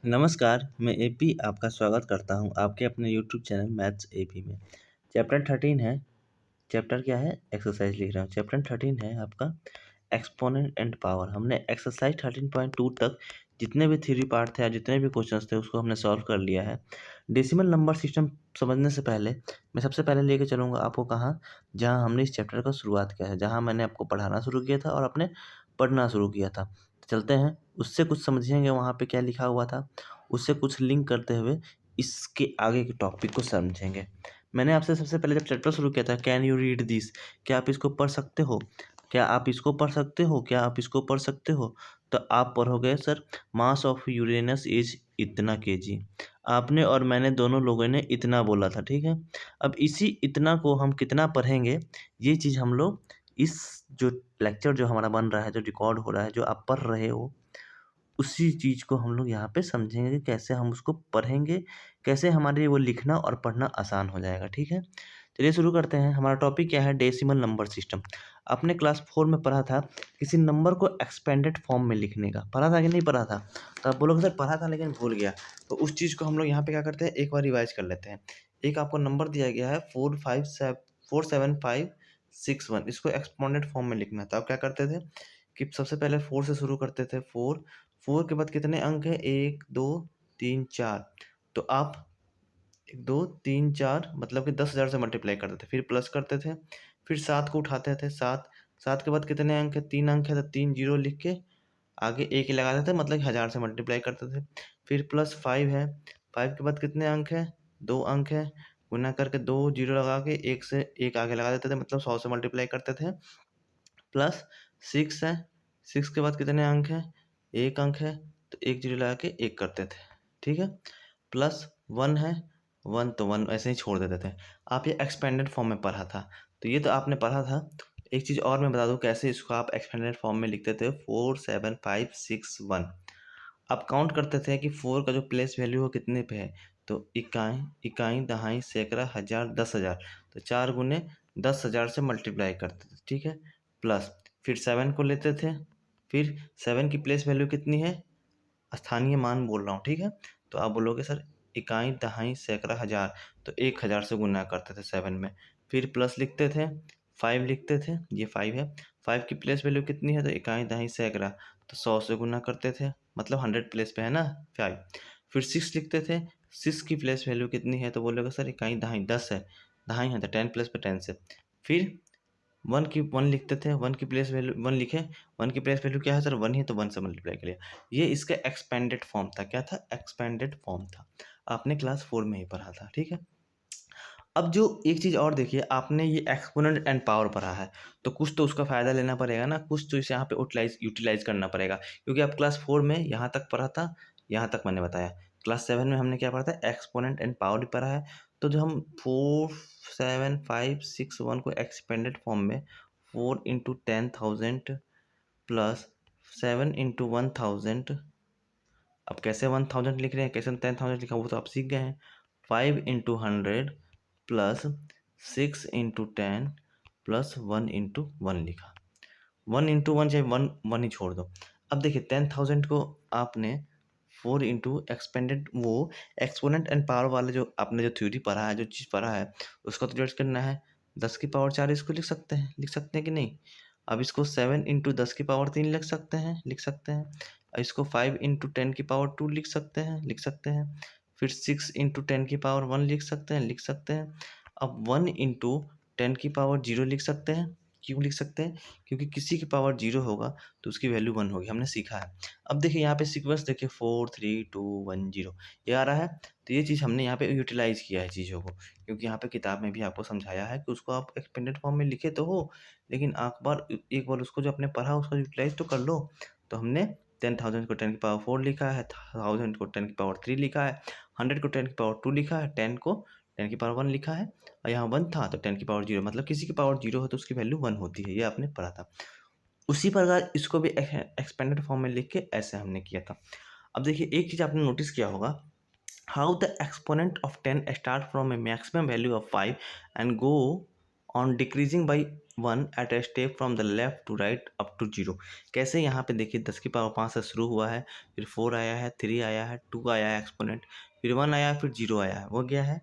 नमस्कार, मैं एपी आपका स्वागत करता हूँ आपके अपने यूट्यूब चैनल मैथ्स एपी में। चैप्टर 13 है। चैप्टर क्या है? एक्सरसाइज लिख रहा हूँ। चैप्टर 13 है आपका एक्सपोनेंट एंड पावर। हमने एक्सरसाइज 13.2 तक जितने भी थ्योरी पार्ट थे या जितने भी क्वेश्चंस थे उसको हमने सॉल्व कर लिया है। डेसिमल नंबर सिस्टम समझने से पहले मैं सबसे पहले लेके चलूँगा आपको कहाँ, जहाँ हमने इस चैप्टर का शुरुआत किया है, जहाँ मैंने आपको पढ़ाना शुरू किया था और आपने पढ़ना शुरू किया था। चलते हैं, उससे कुछ समझेंगे वहाँ पे क्या लिखा हुआ था, उससे कुछ लिंक करते हुए इसके आगे के टॉपिक को समझेंगे। मैंने आपसे सबसे पहले जब चैप्टर शुरू किया था, कैन यू रीड दिस, क्या आप इसको पढ़ सकते हो? क्या आप इसको पढ़ सकते हो? क्या आप इसको पढ़ सकते हो? तो आप पढ़ोगे sir, mass of Uranus is इतना केजी। आपने और मैंने दोनों लोगों ने इतना बोला था, ठीक है। अब इसी इतना को हम कितना पढ़ेंगे, ये चीज़ हम लोग इस जो लेक्चर जो हमारा बन रहा है, जो रिकॉर्ड हो रहा है, जो आप पढ़ रहे हो, उसी चीज़ को हम लोग यहाँ पे समझेंगे कि कैसे हम उसको पढ़ेंगे, कैसे हमारे लिए वो लिखना और पढ़ना आसान हो जाएगा, ठीक है। चलिए शुरू करते हैं। हमारा टॉपिक क्या है? Decimal number system. आपने क्लास 4 में पढ़ा था किसी नंबर को एक्सपेंडेड फॉर्म में लिखने का, पढ़ा था कि नहीं पढ़ा था? तो आप बोलोगे सर पढ़ा था लेकिन भूल गया। तो उस चीज़ को हम लोग यहाँ पे क्या करते हैं, एक बार रिवाइज कर लेते हैं। एक आपको नंबर दिया गया है 47561, इसको एक्सपोनेंट फॉर्म में लिखना है। तो आप क्या करते थे कि सबसे पहले 4 से शुरू करते थे। 4 के बाद कितने अंक हैं? 1 2 3 4। तो आप 1 2 3 4 मतलब कि 10,000 से मल्टीप्लाई करते थे, फिर प्लस करते थे, फिर 7 को उठाते थे। 7 के बाद कितने अंक है? 3 अंक है, तो 3 जीरो लिख के आगे एक ही लगा देते थे, मतलब कि 1000 से मल्टीप्लाई करते थे। फिर प्लस 5 है, 5 के बाद कितने अंक है? 2 अंक है, गुना करके 2 जीरो लगा के 1 से 1 आगे लगा देते थे, मतलब 100 से मल्टीप्लाई करते थे। प्लस 6 है, 6 के बाद कितने अंक हैं? 1 अंक है, तो 1 जीरो लगा के 1 करते थे, ठीक है। प्लस 1 है, 1 तो 1 ऐसे ही छोड़ देते थे। आप ये एक्सपेंडेड फॉर्म में पढ़ा था, तो ये तो आपने पढ़ा था। एक चीज़ और मैं बता दूँ कैसे इसको आप एक्सपेंडेड फॉर्म में लिखते थे, 4 7 5 6 1। आप काउंट करते थे कि 4 का जो प्लेस वैल्यू हो कितने पे है, तो इकाई इकाई दहाई सैकड़ा हज़ार 10,000, तो 4 गुने 10,000 से मल्टीप्लाई करते थे, ठीक है। प्लस फिर 7 को लेते थे, फिर 7 की प्लेस वैल्यू कितनी है? स्थानीय मान बोल रहा हूँ, ठीक है। तो आप बोलोगे सर इकाई दहाई सैकड़ा हज़ार, तो 1000 से गुना करते थे 7 में, फिर प्लस लिखते थे, 5 लिखते थे, ये 5 है। 5 की प्लेस वैल्यू कितनी है? तो इकाई दहाई सैकड़ा, तो 100 से गुना करते थे, मतलब 100 प्लेस पे है ना 5। फिर 6 लिखते थे, 6 की प्लेस वैल्यू कितनी है? तो बोलोगे सर इकाई दहाई 10 है, दहाई है तो 10 प्लेस पे 10 से। फिर 1 लिखते थे, 1 की प्लेस वैल्यू 1 लिखे, 1 की प्लेस वैल्यू क्या है सर? 1 ही, तो 1 से मल्टीप्लाई कर लिया। ये इसका एक्सपेंडेड फॉर्म था। क्या था? एक्सपेंडेड फॉर्म था। आपने क्लास 4 में ही पढ़ा था, ठीक है। अब जो एक चीज़ और देखिए, आपने ये एक्सपोनेंट एंड पावर पढ़ा है, तो कुछ तो उसका फ़ायदा लेना पड़ेगा ना, कुछ तो इसे यहाँ पे यूटिलाइज़ करना पड़ेगा, क्योंकि आप क्लास 4 में यहाँ तक पढ़ा था, यहाँ तक मैंने बताया। क्लास 7 में हमने क्या पढ़ा था? एक्सपोनेंट एंड पावर भी पढ़ा है। तो जो हम 4 7 5 6 1 को एक्सपेंडेड फॉर्म में 4 इंटू 10,000 प्लस 7 इंटू 1,000, अब कैसे 1000 लिख रहे हैं, कैसे 10,000 लिखा, वो तो आप सीख गए हैं। 5 into 100 plus 6 into 10 plus 1 into 1 लिखा। 1 इंटू 1 चाहे 1 1 ही छोड़ दो। अब देखिए 10,000 को आपने 4 इंटू एक्सपेंडेड वो एक्सपोनेंट एंड पावर वाले जो आपने जो थ्योरी पढ़ा है, जो चीज़ पढ़ा है, उसको तो डिवाइड करना है। 10 की पावर 4 इसको लिख सकते हैं कि नहीं? अब इसको 7 इंटू 10 की पावर 3 लिख सकते हैं, लिख सकते हैं। इसको 5 इंटू 10 की पावर 2 लिख सकते हैं, लिख सकते हैं। फिर 6 इंटू 10 की पावर 1 लिख सकते हैं, लिख सकते हैं। अब 1 इंटू 10 की पावर 0 लिख सकते हैं। क्यों लिख सकते हैं? क्योंकि किसी की पावर 0 होगा तो उसकी वैल्यू 1 होगी, हमने सीखा है। अब देखिए यहाँ पे सीक्वेंस देखिए 4 3 2 1 0 ये आ रहा है। तो ये चीज़ हमने यहाँ पे यूटिलाइज़ किया है चीज़ों को, क्योंकि यहाँ पे किताब में भी आपको समझाया है कि उसको आप एक्सपेंडेड फॉर्म में लिखे तो हो, लेकिन एक बार उसको जो आपने पढ़ा उसको यूटिलाइज़ तो कर लो। तो हमने 10,000 को 10 की पावर 4 लिखा है, 1000 को 10 की पावर 3 लिखा है, 100 को 10 की पावर 2 लिखा है, 10 को 10 की पावर 1 लिखा है, और यहाँ 1 था तो 10 की पावर 0, मतलब किसी की पावर 0 हो तो उसकी वैल्यू 1 होती है, ये आपने पढ़ा था। उसी प्रकार इसको भी एक्सपेंडेड फॉर्म में लिख के ऐसे हमने किया था। अब देखिए एक चीज़ आपने नोटिस किया होगा, how the exponent of 10 start from a maximum value of 5 and go on decreasing by 1 at a step from the left to right up to 0। कैसे यहाँ पे देखिए 10 की पावर 5 से शुरू हुआ है, फिर 4 आया है, 3 आया है, 2 आया है एक्सपोनेंट, फिर 1 आया है, फिर 0 आया है। वो क्या है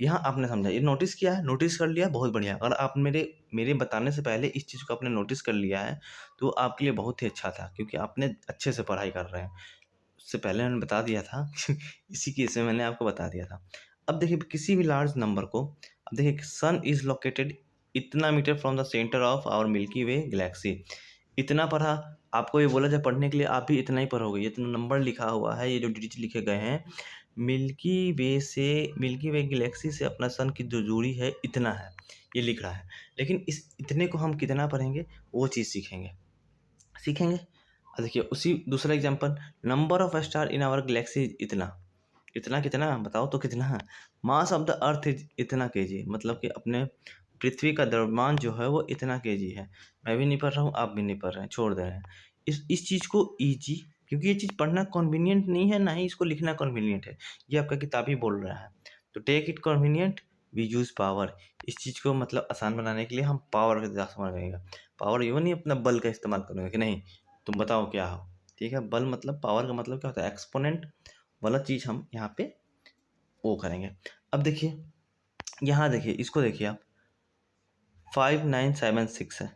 यहाँ आपने समझा, ये नोटिस किया है, नोटिस कर लिया, बहुत बढ़िया। अगर आप मेरे मेरे बताने से पहले इस चीज़ को आपने नोटिस कर लिया है तो आपके लिए बहुत ही अच्छा था, क्योंकि आपने अच्छे से पढ़ाई कर रहे हैं। उससे पहले मैंने बता दिया था इसी केस में मैंने आपको बता दिया था। अब देखिए किसी भी लार्ज नंबर को, अब देखिए सन इज लोकेटेड इतना meter from the centre of our Milky Way galaxy. इतना पढ़ा, आपको ये बोला जाए पढ़ने के लिए, आप भी इतना ही पढ़ोगे। ये तो नंबर लिखा हुआ है, ये जो डिजिट लिखे गए हैं, मिल्की वे गैलेक्सी से अपना सन की जो दूरी है इतना है, ये लिख रहा है। लेकिन इस इतने को हम कितना पढ़ेंगे वो चीज़ सीखेंगे सीखेंगे। देखिए उसी दूसरा example, number of star in our galaxy इतना, इतना कितना बताओ तो कितना है। Mass of the earth is इतना केजी, मतलब कि अपने पृथ्वी का द्रव्यमान जो है वो इतना केजी है। मैं भी नहीं पढ़ रहा हूँ, आप भी नहीं पढ़ रहे हैं, छोड़ दे रहे हैं इस चीज़ को ईजी, क्योंकि ये चीज़ पढ़ना कन्वीनियंट नहीं है, ना ही इसको लिखना कन्वीनियंट है। ये आपका किताब ही बोल रहा है। तो take it convenient, we use power. इस चीज़ को मतलब आसान बनाने के लिए हम पावर का इस्तेमाल करेंगे। पावर ये नहीं अपना बल का इस्तेमाल करेंगे कि नहीं तुम बताओ क्या हो। ठीक है, बल मतलब पावर का मतलब क्या होता है, एक्सपोनेंट वाला चीज़ हम यहाँ पे वो करेंगे। अब देखिए यहाँ देखिए, इसको देखिए आप, 5976 है।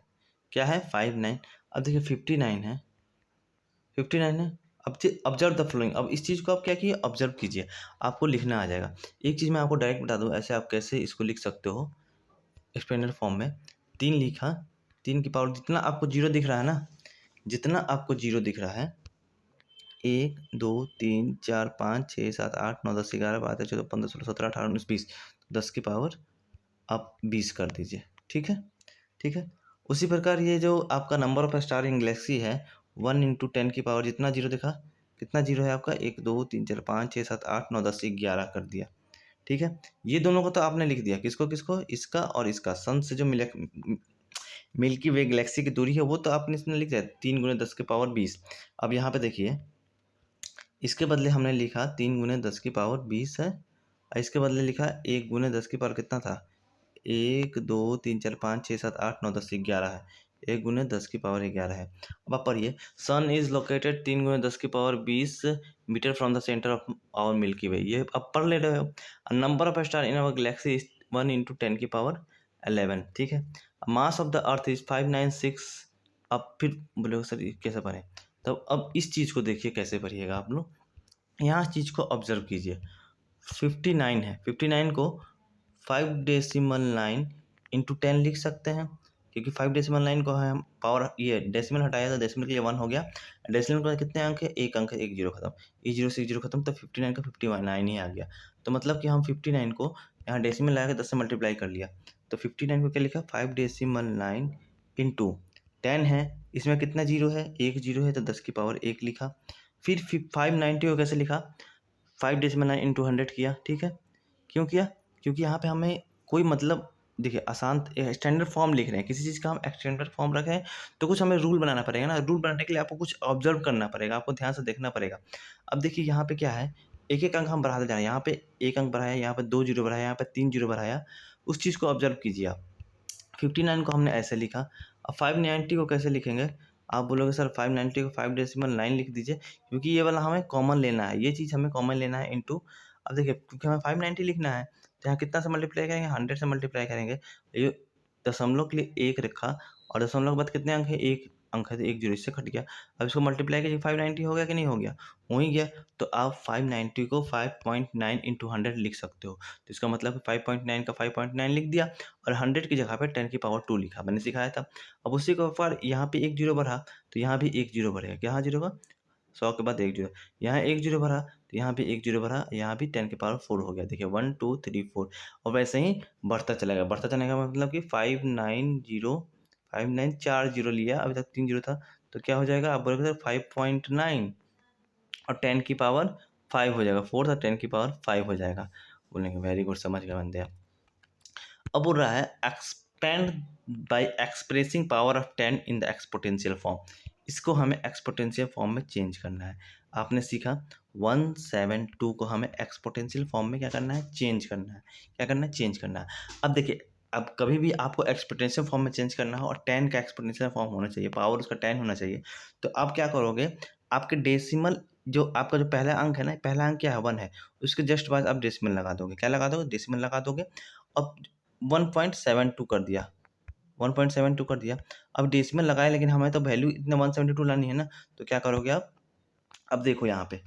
क्या है 59। अब देखिए 59 है, 59 है। अब ऑब्जर्व द फ्लोइंग, अब इस चीज़ को आप क्या कीजिए, ऑब्जर्व कीजिए, आपको लिखना आ जाएगा। एक चीज़ मैं आपको डायरेक्ट बता दूँ, ऐसे आप कैसे इसको लिख सकते हो एक्सप्लेनर फॉर्म में। 3 लिखा, 3 की पावर जितना आपको जीरो दिख रहा है ना, जितना आपको जीरो दिख रहा है, 1 2 3 4 5 6 7 8 9 10 11 12 13 14 15 16 17 18 19 20, 10 की पावर आप 20 कर दीजिए। ठीक है, ठीक है। उसी प्रकार ये जो आपका number of star in Galaxy है, 1 इंटू 10 की पावर जितना जीरो दिखा, कितना जीरो है आपका, 1 2 3 4 5 6 7 8 9 10 11 कर दिया। ठीक है, ये दोनों को तो आपने लिख दिया, किसको किसको, इसका और इसका। सन से जो मिल्की वे गैलेक्सी की दूरी है वो तो आपने इसमें लिख दिया, 3 गुने 10 की पावर 20। अब यहाँ पे देखिए, इसके बदले हमने लिखा 3 गुने 10 की पावर 20 है, और इसके बदले लिखा 1 गुने 10 की पावर कितना था, 1 2 3 4 5 6 7 8 9 10 11 है। 1 गुने 10 की पावर 11 है। अब आप पढ़िए, सन इज लोकेटेड 3 गुने 10 की power 20 metre from the centre of our Milky Way. ये अब पढ़ ले रहे हो। Number of star in our galaxy is 1 into 10 की पावर 11। ठीक है, mass of the earth is 596। अब फिर बोले सर ये कैसे पढ़ें, तो अब इस चीज़ को देखिए कैसे पढ़िएगा आप लोग। यहाँ इस चीज़ को ऑब्जर्व कीजिए, 59 है, 59 को 5 डेसिमल 9 इंटू 10 लिख सकते हैं, क्योंकि 5 डेसिमल 9 को है हम पावर, ये डेसिमल हटाया तो डेसिमल के लिए 1 हो गया। डेसिमल के बाद कितने अंक है, एक अंक है, एक जीरो खत्म, एक जीरो से एक जीरो खत्म, तो 59 का 59 ही आ गया। तो मतलब कि हम 59 को यहाँ डेसिमल लगा के 10 से मल्टीप्लाई कर लिया, तो 59 को क्या लिखा, 5 डेसिमल 9 इंटू 10 है, इसमें कितना जीरो है, एक जीरो है, तो 10 की पावर 1 लिखा। फिर 590 को कैसे लिखा, 5 डेसिमल 9 इंटू 100 किया। ठीक है, क्यों किया, क्योंकि यहाँ पे हमें कोई मतलब, देखिए आसान स्टैंडर्ड फॉर्म लिख रहे हैं, किसी चीज़ का हम स्टैंडर्ड फॉर्म रखें हैं, तो कुछ हमें रूल बनाना पड़ेगा ना। रूल बनाने के लिए आपको कुछ ऑब्जर्व करना पड़ेगा, आपको ध्यान से देखना पड़ेगा। अब देखिए यहाँ पे क्या है, एक एक अंक हम बढ़ाते जा रहे हैं, यहाँ पे एक अंक बढ़ाया, यहाँ पे 2 जीरो बढ़ाया, यहाँ पे 3 जीरो बढ़ाया, उस चीज़ को ऑब्जर्व कीजिए आप। 59 को हमने ऐसे लिखा। अब 590 को कैसे लिखेंगे, आप बोलोगे सर 590 को 5 डेसिमल 9 लिख दीजिए, क्योंकि ये वाला हमें कॉमन लेना है, ये चीज़ हमें कॉमन लेना है इंटू। अब देखिए क्योंकि हमें 590 लिखना है, तो यहाँ कितना से मल्टीप्लाई करेंगे, 100 से मल्टीप्लाई करेंगे। ये दशमलव के लिए एक रखा, और दशमलव के बाद कितने अंक है, एक अंक है, तो एक जीरो इससे कट गया। अब इसको मल्टीप्लाई कीजिए, 590 हो गया कि नहीं हो गया, हो ही गया। तो आप 590 को 5.9 इंटू 100 लिख सकते हो। तो इसका मतलब 5.9 का 5.9 लिख दिया, और 100 की जगह पे 10 की पावर 2 लिखा, मैंने सिखाया था। अब उसी के ऊपर यहाँ पे एक जीरो बढ़ा, तो यहाँ भी एक जीरो बढ़ेगा, यहाँ जीरो का 100 के बाद एक जीरो, यहाँ एक जीरो बढ़ा, तो यहाँ भी एक जीरो बढ़ा, यहाँ भी 10 की पावर 4 हो गया। देखिए 1 2 3 4, और वैसे ही बढ़ता चलेगा, बढ़ता चलेगा, मतलब कि 590 4 जीरो लिया, अभी तक 3 जीरो था, तो क्या हो जाएगा, आप बोलोगे सर 5.9 और 10 की पावर 5 हो जाएगा, 4 था, 10 की पावर 5 हो जाएगा। बोलेंगे वेरी गुड, समझ गए बंदे आप। अब बोल रहा है expand bye expressing power of 10 in the exponential form. इसको हमें एक्सपोनेंशियल फॉर्म में चेंज करना है। आपने सीखा 172 को हमें एक्सपोनेंशियल फॉर्म में क्या करना है, चेंज करना है। क्या करना है, चेंज करना है। अब देखिए अब कभी भी आपको एक्सपोनेंशियल फॉर्म में चेंज करना हो और 10 का एक्सपोनेंशियल फॉर्म होना चाहिए, पावर उसका 10 होना चाहिए। तो आप क्या करोगे, आपके डेसिमल जो आपका जो पहला अंक है ना, पहला अंक क्या है 1 है, उसके जस्ट बाद आप डेसिमल लगा दोगे। क्या लगा दोगे? डेसिमल लगा दोगे। अब 1.72 कर दिया, 1.72 कर दिया। अब डेसिमल लगाए लेकिन हमें तो वैल्यू इतना 172 लानी है ना, तो क्या करोगे आप? अब देखो यहाँ पे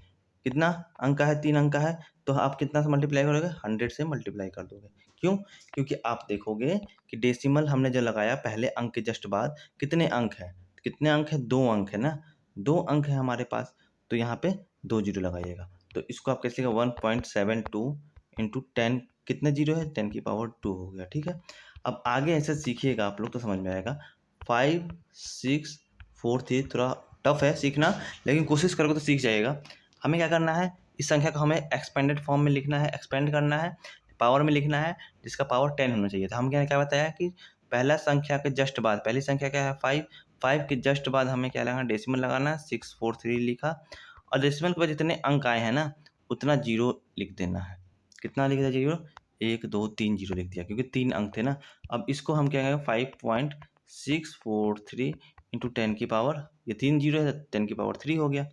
कितना अंक का है, 3 अंक का है, तो आप कितना से मल्टीप्लाई करोगे? 100 से मल्टीप्लाई कर दोगे। क्यों? क्योंकि आप देखोगे कि डेसिमल हमने जो लगाया पहले अंक के जस्ट बाद, कितने अंक है? कितने अंक है? 2 अंक है ना, 2 अंक है हमारे पास, तो यहाँ पे 2 जीरो लगाइएगा। तो इसको आप कैसे लिखेगा? 1.72 इंटू 10, कितने जीरो है? 10 की पावर 2 हो गया, ठीक है। अब आगे ऐसे सीखिएगा आप लोग तो समझ में आएगा। 5 6 4 3 थोड़ा टफ है सीखना, लेकिन कोशिश करोगे तो सीख जाइएगा। हमें क्या करना है, इस संख्या को हमें एक्सपेंडेड फॉर्म में लिखना है, एक्सपेंड करना है, पावर में लिखना है, जिसका पावर 10 होना चाहिए था। हम क्या क्या बताया कि पहला संख्या के जस्ट बाद, पहली संख्या क्या है 5, 5 के जस्ट बाद हमें क्या लगाना? डेसिमल लगाना है, 643 लिखा, और डेसिमल के बाद जितने अंक आए हैं ना, उतना जीरो लिख देना है। कितना लिख दिया? जीरो, 1 2 3 जीरो लिख दिया, क्योंकि 3 अंक थे ना। अब इसको हम क्या करेंगे? 5.643 इंटू 10 की पावर, ये 3 जीरो है, 10 की पावर 3 हो गया।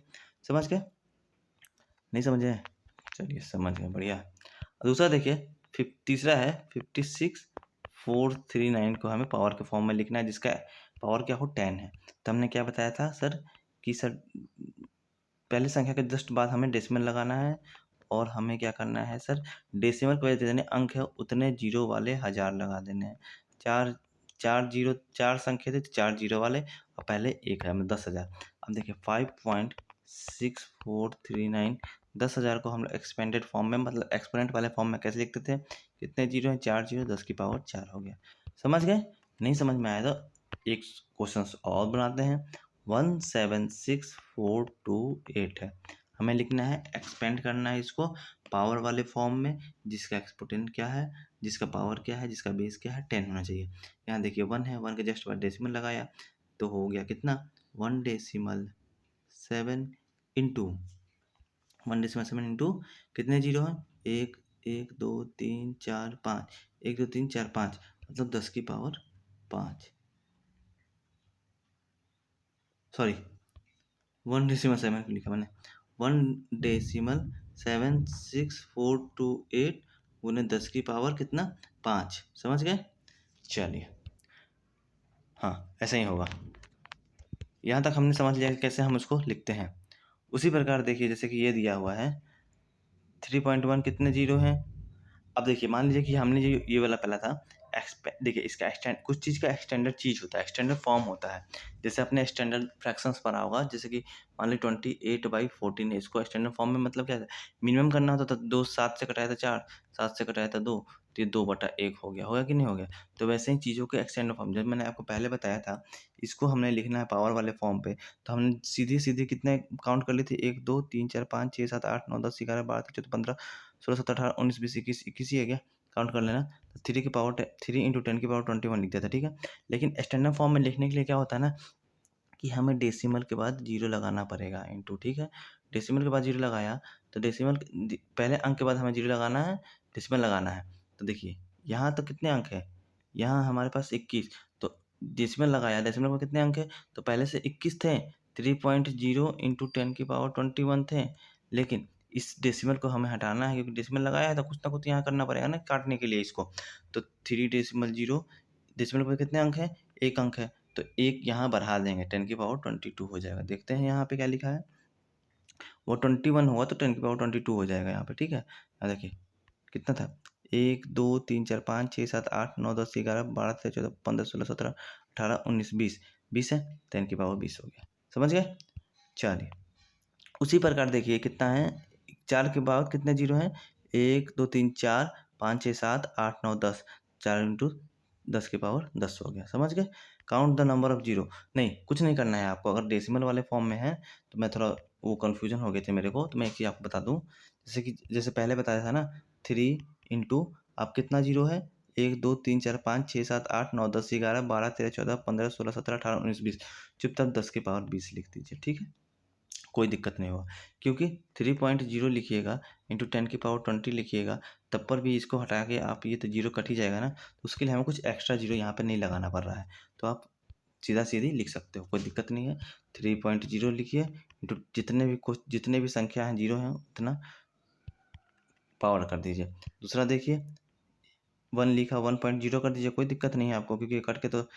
समझ गए? नहीं समझे? चलिए समझ गए, बढ़िया। दूसरा देखिए, तीसरा है 56,439 को हमें पावर के फॉर्म में लिखना है, जिसका पावर क्या हो? 10 है। तो हमने क्या बताया था सर कि सर पहली संख्या के जस्ट बाद हमें डेसिमल लगाना है, और हमें क्या करना है सर, डेसिमल के वजह जितने अंक है उतने जीरो वाले 1000 लगा देने हैं। चार चार जीरो, 4 संख्या थे तो 4 जीरो वाले, और पहले एक है, मतलब 10,000। अब देखिए 5.6439, 10,000 को हम लोग एक्सपेंडेड फॉर्म में, मतलब एक्सपोनेंट वाले फॉर्म में कैसे लिखते थे? कितने जीरो हैं? 4 जीरो, 10 की पावर 4 हो गया। समझ गए? नहीं समझ में आया तो एक क्वेश्चन और बनाते हैं। 176428 है, हमें लिखना है, एक्सपेंड करना है इसको पावर वाले फॉर्म में, जिसका एक्सपोनेंट क्या है, जिसका पावर क्या है, जिसका बेस क्या है? 10 होना चाहिए। यहाँ देखिए 1 है, 1 के जस्ट बाद डेसिमल लगाया, तो हो गया कितना? 1.7 इंटू 1.7 इंटू कितने जीरो हैं? 1 1 2 3 4 5, 1 2 3 4 5, मतलब 10 की पावर 5, सॉरी 1.7 लिखा मैंने, 1.76428 गुने 10 की पावर कितना? 5। समझ गए? चलिए, हाँ ऐसा ही होगा। यहाँ तक हमने समझ लिया कि कैसे हम उसको लिखते हैं। उसी प्रकार देखिए, जैसे कि ये दिया हुआ है 3.1 कितने जीरो हैं? अब देखिए मान लीजिए कि हमने जो ये वाला पहला था, देखिए इसका एक्सटेंड, कुछ चीज़ का एक्सटेंडर्ड चीज़ होता है, एक्सटेंडर्ड फॉर्म होता है। जैसे अपने स्टैंडर्ड फ्रैक्शंस पढ़ा होगा, जैसे कि मान ली 28/14 है, इसको स्टैंडर्ड फॉर्म में मतलब क्या है? मिनिमम करना होता था, 2 7 से कटाया था 4, 7 से कटाया था 2, तो ये 2/1 हो गया। होगा कि नहीं हो गया? तो वैसे ही चीज़ों के एक्सटेंडर्ड फॉर्म, जब मैंने आपको पहले बताया था, इसको हमने लिखना है पावर वाले फॉर्म पे, तो हमने सीधे-सीधे कितने काउंट कर लिए थे? 1 2 3 4 5 6 7 8 9 10 11 12 13 14 15 16 17 18 19 20 21 21 ही है क्या? काउंट कर लेना। तो 3 की पावर 3 इंटू 10 की पावर 21 लिख दिया था, ठीक है। लेकिन स्टैंडर्ड फॉर्म में लिखने के लिए क्या होता है ना, कि हमें डेसिमल के बाद जीरो लगाना पड़ेगा इंटू, ठीक है। डेसिमल के बाद जीरो लगाया, तो डेसिमल पहले अंक के बाद हमें जीरो लगाना है, डेसिमल लगाना है। तो देखिए यहाँ तो कितने अंक है? यहाँ हमारे पास 21, तो डेसिमल लगाया, डेसिमल में कितने अंक है? तो पहले से 21 थे, 3.0 इंटू 10 की पावर 21 थे। लेकिन इस डेसिमल को हमें हटाना है, क्योंकि डेसिमल लगाया है तो कुछ ना कुछ यहाँ करना पड़ेगा ना काटने के लिए इसको। तो 3.0, डेसिमल पर कितने अंक है? 1 अंक है, तो 1 यहाँ बढ़ा देंगे, 10 की पावर 22 हो जाएगा। देखते हैं यहाँ पे क्या लिखा है? वो 21 हुआ तो 10 की पावर 22 हो जाएगा यहाँ पे, ठीक है। यहाँ देखिए कितना था? 1 2 3 4 5 6 7 8 9 10 11 12 13 14 15 16 17 18 19 20, 20 है, 10 की पावर 20 हो गया। समझ गए? चलिए, उसी प्रकार देखिए कितना है, 4 के बाद कितने जीरो हैं? 1 2 3 4 5 6 7 8 9 10, 4 इंटू 10 की पावर 10 हो गया। समझ गए? Count the number of zero, नहीं कुछ नहीं करना है आपको। अगर डेसिमल वाले फॉर्म में है तो मैं थोड़ा वो कन्फ्यूजन हो गए थे मेरे को, तो मैं एक चीज़ आपको बता दूँ, जैसे कि जैसे पहले बताया था ना, 3 इंटू आप कितना जीरो है? 1 2 3 4 5 6 7 8 9 10 11 12 13 14 15 16 17 18 19 20, चुपचाप 10 की पावर 20 लिख दीजिए, ठीक है। कोई दिक्कत नहीं होगा, क्योंकि 3.0 लिखिएगा इंटू 10⁻20 लिखिएगा, तब पर भी इसको हटा के आप ये तो जीरो कट ही जाएगा ना, तो उसके लिए हमें कुछ एक्स्ट्रा जीरो यहाँ पे नहीं लगाना पड़ रहा है, तो आप सीधा सीधी लिख सकते हो, कोई दिक्कत नहीं है। 3.0 लिखिए इंटू जितने भी संख्या हैं जीरो हैं उतना पावर कर दीजिए। दूसरा देखिए 1 लिखा, 1.0 कर दीजिए, कोई दिक्कत नहीं है आपको, क्योंकि ये कट के तो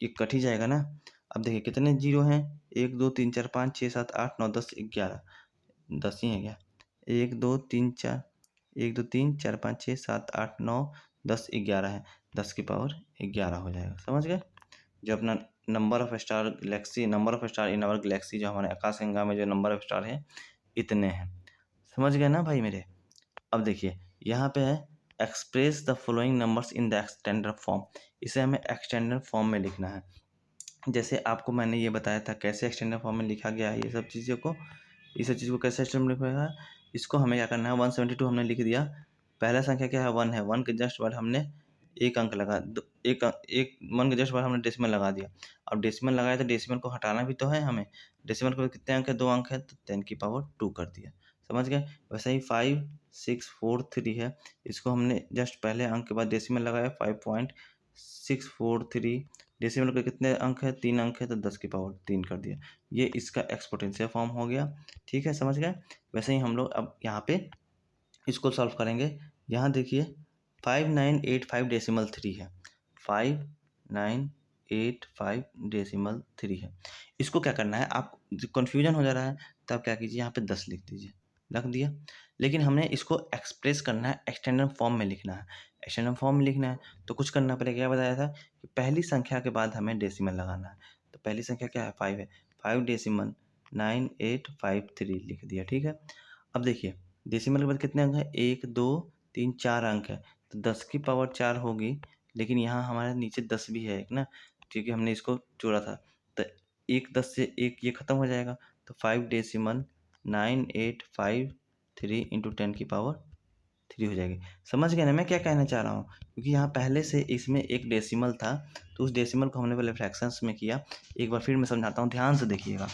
ये कट ही जाएगा ना। अब देखिए कितने जीरो हैं, 1 2 3 4 5 6 7 8 9 10 11, 10 ही है क्या, 1 2 3 4 1 2 3 4 5 6 7 8 9 10 11 है, 10 की पावर 11 हो जाएगा, समझ गए। जो अपना number of star in our galaxy, जो हमारे आकाश गंगा में जो नंबर ऑफ स्टार है इतने हैं, समझ गए ना भाई मेरे। अब देखिए यहाँ पे है express the following numbers in the extended form, इसे हमें एक्सटेंडेड फॉर्म में लिखना है। जैसे आपको मैंने ये बताया था कैसे एक्सटेंडेड फॉर्म में लिखा गया है, ये सब चीज़ को कैसे एक्सटेंड लिखा, इसको हमें क्या करना है, 172 हमने लिख दिया, पहला संख्या क्या है 1 है, 1 के जस्ट बाद हमने एक अंक लगा एक 1 के जस्ट बाद हमने डेसिमल लगा दिया। अब डेसिमल लगाया तो डेसिमल को हटाना भी तो है हमें, डेसिमल को कितने अंक है, 2 अंक है, तो 10⁻2 कर दिया, समझ गए। वैसे ही 5643 है, इसको हमने जस्ट पहले अंक के बाद डेसिमल लगाया 5.643, डेसिमल के कितने अंक है, 3 अंक है, तो 10⁻3 कर दिया, ये इसका एक्सपोनेंशियल फॉर्म हो गया, ठीक है, समझ गए। वैसे ही हम लोग अब यहाँ पे इसको सॉल्व करेंगे। यहाँ देखिए 5985.3 है, 5985.3 है। इसको क्या करना है, आप कन्फ्यूजन हो जा रहा है तो आप क्या कीजिए, यहाँ पे 10 लिख दीजिए, रख दिया। लेकिन हमने इसको एक्सप्रेस करना है, एक्सटेंडेड फॉर्म में लिखना है, एक्सटेंडेड फॉर्म में लिखना है तो कुछ करना पड़ेगा। क्या बताया था कि पहली संख्या के बाद हमें डेसिमल लगाना है, तो पहली संख्या क्या है, 5 है, 5.9853 लिख दिया, ठीक है। अब देखिए डेसिमल के बाद कितने अंक है, 1 2 3 4 अंक है, तो 10⁻4 होगी, लेकिन यहाँ हमारे नीचे 10 भी है एक ना, क्योंकि हमने इसको जोड़ा था, तो एक 10 से एक ये खत्म हो जाएगा, तो 5.9853 इंटू 10⁻3 हो जाएगी। समझ गए ना मैं क्या कहना चाह रहा हूँ, क्योंकि यहाँ पहले से इसमें एक डेसिमल था, तो उस डेसिमल को हमने पहले फ्रैक्शंस में किया। एक बार फिर मैं समझाता हूँ, ध्यान से देखिएगा,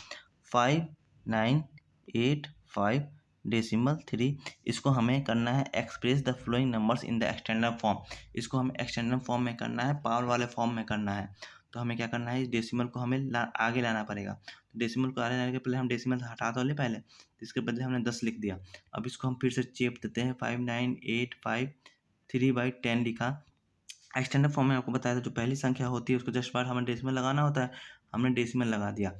5985.3, इसको हमें करना है express the flowing numbers in the extended form, इसको हमें एक्सटेंडेड फॉर्म में करना है, पावर वाले फॉर्म में करना है। तो हमें क्या करना है, इस डेसिमल को हमें आगे लाना पड़ेगा, तो डेसिमल को आगे लाने के पहले हम डेसिमल हटा तो ले पहले, तो इसके बदले हमने 10 लिख दिया। अब इसको हम फिर से चेप देते हैं, 5985/10 लिखा। एक्सटेंडेड फॉर्म में आपको बताया था जो पहली संख्या होती है उसको जस्ट बार हमें डेसिमल लगाना होता है, हमने डेसिमल लगा दिया।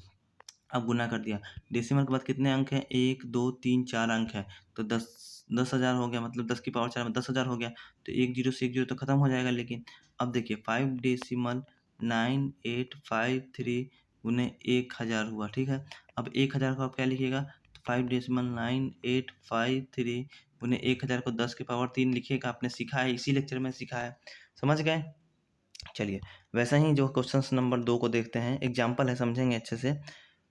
अब गुना कर दिया, डेसिमल के बाद कितने अंक हैं, 1 2 3 4 अंक है, तो 10,000 हो गया, मतलब 10⁻4 में 10,000 हो गया, तो एक जीरो से एक जीरो तो खत्म हो जाएगा। लेकिन अब देखिए 5.9853 गुने 1000 हुआ, ठीक है। अब 1000 को आप क्या लिखिएगा, तो 5.9853 गुने 1000 को 10⁻3 लिखिएगा, आपने सीखा है, इसी लेक्चर में सीखा है, समझ गए। चलिए वैसा ही जो क्वेश्चन नंबर 2 को देखते हैं, एग्जाम्पल है, समझेंगे अच्छे से।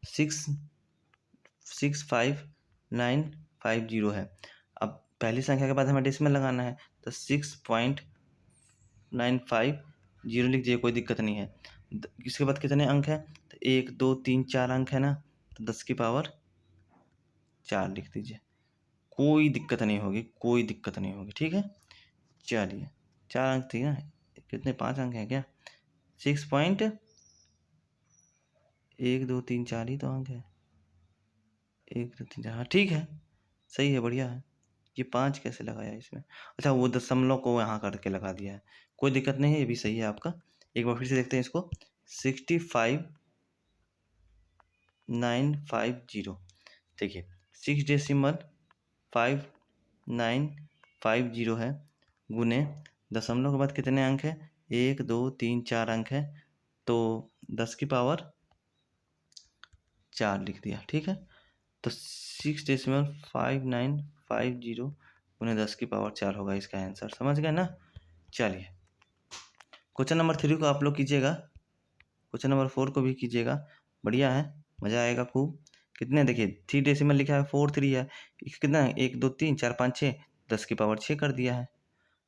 65950 है, अब पहली संख्या के बाद हमें डेसिमल लगाना है, तो 6.950 लिख दीजिए, कोई दिक्कत नहीं है। इसके बाद कितने अंक हैं, तो 1 2 3 4 अंक है ना, तो 10⁻4 लिख दीजिए, कोई दिक्कत नहीं होगी, कोई दिक्कत नहीं होगी, ठीक है। चलिए 4 अंक थी ना, कितने 5 अंक हैं क्या, 1 2 3 4 ही तो अंक है, 1 2 3 4, हाँ ठीक है, सही है, बढ़िया है। ये 5 कैसे लगाया इसमें, अच्छा वो दशमलव को यहाँ करके लगा दिया है, कोई दिक्कत नहीं है, ये भी सही है आपका। एक बार फिर से देखते हैं इसको, 65950, देखिए 6.5950 है, गुने दशमलव के बाद कितने अंक है, 1 2 3 4 अंक है, तो 10⁻4 लिख दिया, ठीक है। तो 6.5950 गुने 10⁻4 होगा इसका आंसर, समझ गए ना। चलिए क्वेश्चन नंबर 3 को आप लोग कीजिएगा, क्वेश्चन नंबर 4 को भी कीजिएगा, बढ़िया है, मज़ा आएगा खूब। कितने देखिए 3 डेसिमल लिखा है, 4 3 है, कितना है, 1 2 3 4 5 6, 10⁻6 कर दिया है,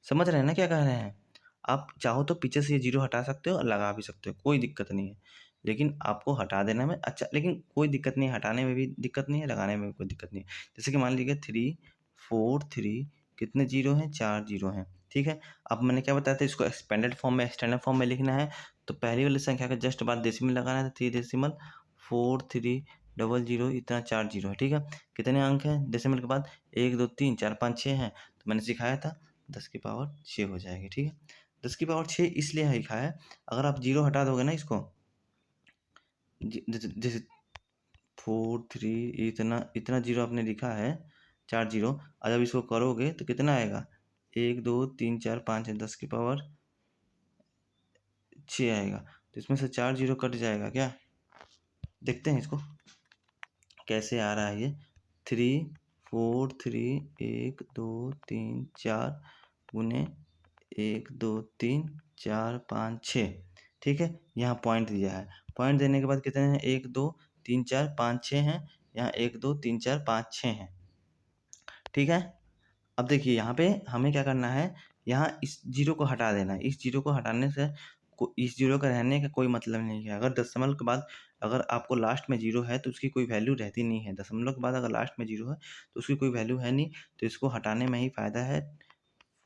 समझ रहे हैं ना क्या कह रहे हैं। आप चाहो तो पीछे से ये जीरो हटा सकते हो और लगा भी सकते हो, कोई दिक्कत नहीं है। लेकिन आपको हटा देने में अच्छा, लेकिन कोई दिक्कत नहीं है, हटाने में भी दिक्कत नहीं है, लगाने में भी कोई दिक्कत नहीं है। जैसे कि मान लीजिए 3, 4, 3 कितने जीरो हैं? 4 जीरो हैं, ठीक है। अब मैंने क्या बताया था, इसको एक्सपेंडेड फॉर्म में, एक्सटेंडेड फॉर्म में लिखना है, तो पहली वाली संख्या के जस्ट बाद डेसिमल लगाना है, 3 डेसिमल 4 3 डबल जीरो, इतना 4 जीरो है, ठीक है। कितने अंक हैं डेसिमल के बाद? 1 2 3 4 5 6 हैं, तो मैंने सिखाया था 10 की पावर 6 हो जाएगी, ठीक है। 10 की पावर 6 इसलिए लिखा है, अगर आप जीरो हटा दोगे ना इसको, जैसे 4 3 इतना इतना जीरो आपने लिखा है, 4 जीरो, और जब इसको करोगे तो कितना आएगा? 1 2 3 4 5 है, 10 की पावर 6 आएगा, तो इसमें से 4 जीरो कट जाएगा क्या? देखते हैं इसको कैसे आ रहा है ये। 3 4 3 1 2 3 4 गुने 1 2 3 4 5 6, ठीक है। यहाँ पॉइंट दिया है, पॉइंट देने के बाद कितने हैं? 1 2 3 4 5 6 हैं, यहाँ 1 2 3 4 5 6 हैं, ठीक है। अब देखिए यहाँ पे हमें क्या करना है, यहाँ इस जीरो को हटा देना है। इस जीरो को हटाने से इस जीरो का रहने का कोई मतलब नहीं है। अगर दशमलव के बाद अगर आपको लास्ट में जीरो है तो उसकी कोई वैल्यू रहती नहीं है। दशमलव के बाद अगर लास्ट में जीरो है तो उसकी कोई वैल्यू है नहीं, तो इसको हटाने में ही फ़ायदा है।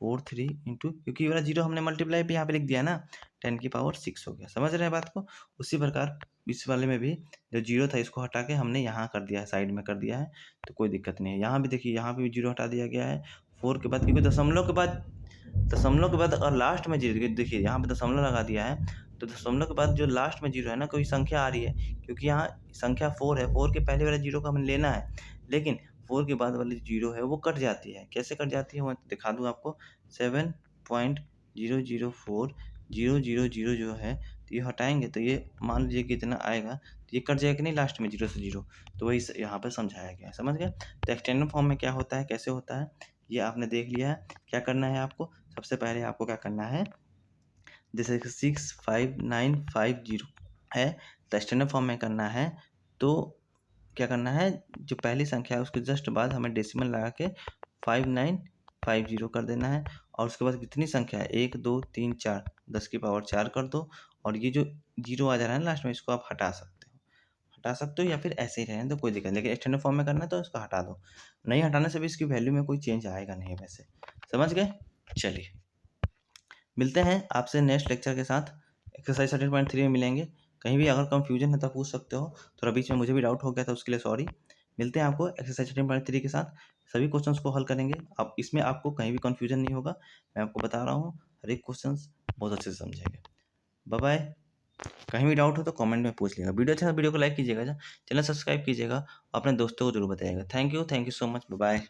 4 3 इंटू, क्योंकि ये वाला जीरो हमने मल्टीप्लाई पे यहाँ पे लिख दिया ना, 10 की पावर 6 हो गया। समझ रहे हैं बात को? उसी प्रकार इस वाले में भी जो जीरो था इसको हटा के हमने यहाँ कर दिया है, साइड में कर दिया है, तो कोई दिक्कत नहीं है। यहाँ भी देखिए, यहाँ पे भी जीरो हटा दिया गया है 4 के बाद, क्योंकि दशमलव के बाद अगर लास्ट में जीरो, देखिए यहाँ पे दशमलव लगा दिया है, तो दशमलव के बाद जो लास्ट में जीरो है ना, कोई संख्या आ रही है, क्योंकि यहाँ संख्या 4 है, 4 के पहले वाले जीरो को हमें लेना है, लेकिन 4 के बाद वाली जीरो है वो कट जाती है। कैसे कट जाती है मैं दिखा दूँ आपको। 7.004 000 जो है, तो ये हटाएंगे तो ये मान लीजिए कितना आएगा, तो ये कट जाएगा कि नहीं लास्ट में जीरो से जीरो, तो वही यहाँ पर समझाया गया है। समझ गए? तो एक्सटेंडेड फॉर्म में क्या होता है, कैसे होता है, ये आपने देख लिया है। क्या करना है आपको? सबसे पहले आपको क्या करना है, जैसे कि 65950 है, तो स्टैंडर्ड फॉर्म में करना है, तो क्या करना है, जो पहली संख्या है उसके जस्ट बाद हमें डेसिमल लगा के 5950 कर देना है, और उसके बाद कितनी संख्या है? 1 2 3 4, 10 की पावर 4 कर दो, और ये जो जीरो आ जा रहा है ना लास्ट में, इसको आप हटा सकते हो या फिर ऐसे ही रहने दो, कोई दिक्कत नहीं। लेकिन स्टैंडर्ड फॉर्म में करना है तो इसको हटा दो। नहीं हटाने से भी इसकी वैल्यू में कोई चेंज आएगा नहीं वैसे। समझ गए? चलिए, मिलते हैं आपसे नेक्स्ट लेक्चर के साथ। एक्सरसाइज 13.3 में मिलेंगे। कहीं भी अगर कंफ्यूजन है तो पूछ सकते हो, थोड़ा बीच में मुझे भी डाउट हो गया था, उसके लिए सॉरी। मिलते हैं आपको एक्सरसाइज 13.3 के साथ, सभी क्वेश्चंस को हल करेंगे। अब इसमें आपको कहीं भी कंफ्यूजन नहीं होगा, मैं आपको बता रहा हूँ, हर एक क्वेश्चन बहुत अच्छे से समझेंगे। Bye bye. कहीं भी डाउट हो तो कमेंट में पूछ लिएगा। वीडियो अच्छा, वीडियो को लाइक कीजिएगा, चैनल सब्सक्राइब कीजिएगा, अपने दोस्तों को जरूर बताइएगा। Thank you so much, bye.